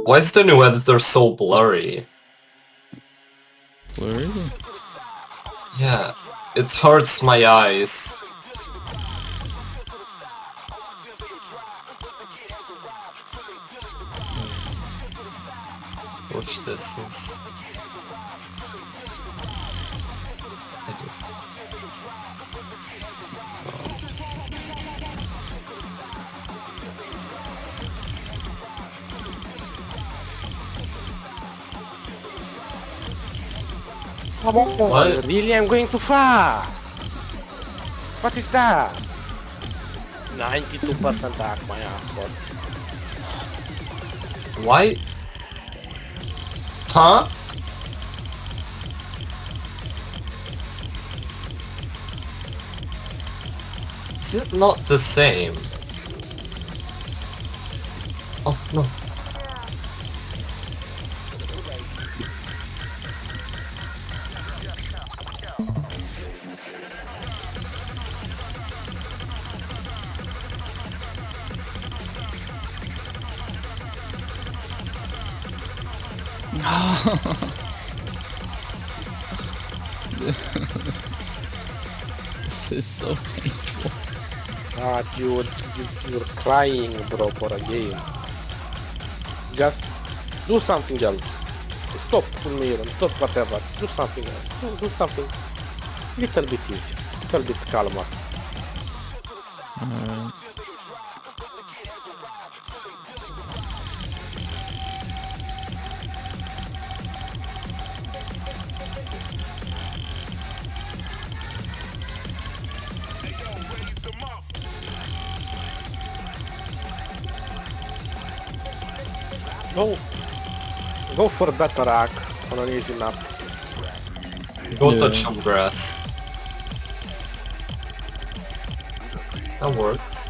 Why is the new editor so blurry? Blurry? Yeah, it hurts my eyes. Watch this is... Edit. What? Really, I'm going too fast. What is that? 92% arc, my asshole. Why? Huh? Is it not the same? Oh, no. This is so painful. God, you're crying, bro, for a game. Just do something else. Stop Milan, stop whatever. Do something else. Do something little bit easy, little bit calmer. Alright. Go for a better arc on an easy map. Go Yeah. touch some grass. That works.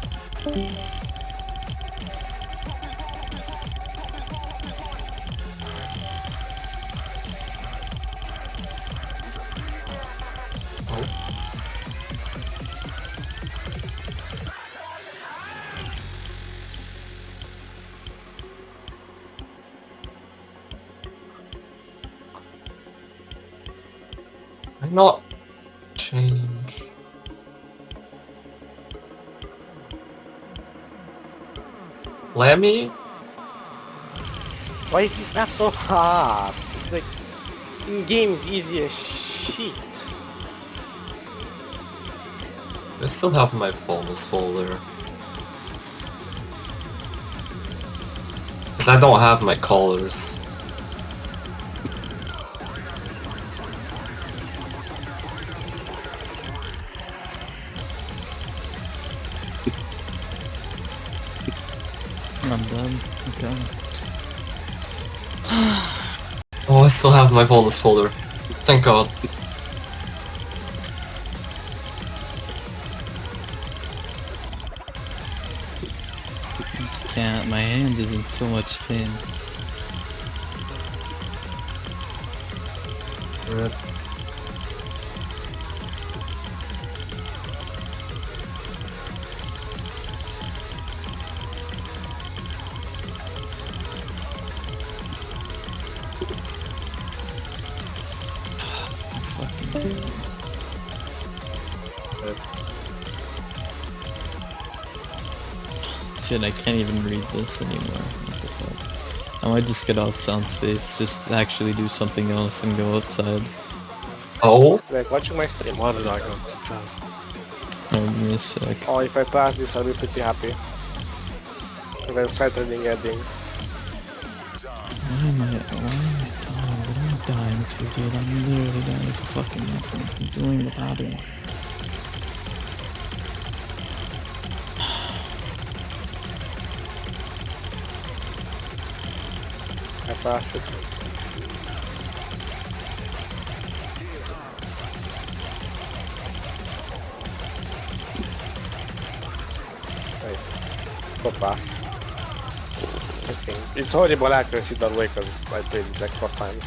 Why not change? Lemmy? Why is this map so hard? It's like in game is easy as shit. I still have my bonus folder. Because I don't have my colors. I'm done. Okay. Oh, I still have my bonus folder. Thank God. Just can't. My hand is in so much pain. Rip. Fucking hand. Dude, I can't even read this anymore. What the fuck? I might just get off sound space, just actually do something else and go outside. Oh? Like watching my stream. Why did I go to pass? Oh, give me a sec. Oh, if I pass this, I'll be pretty happy. Because I'm sight reading ending. Why am I dying? What am I dying to, dude? I'm literally dying for fucking nothing. I'm doing the pattern. I passed it. Nice. Go pass. I think. It's horrible accuracy that way because I played it like 4 times.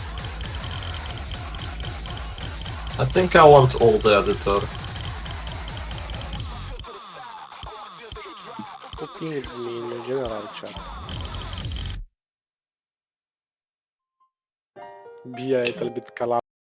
I think I want old editor. Who pinged me in the general chat? be a little bit calm.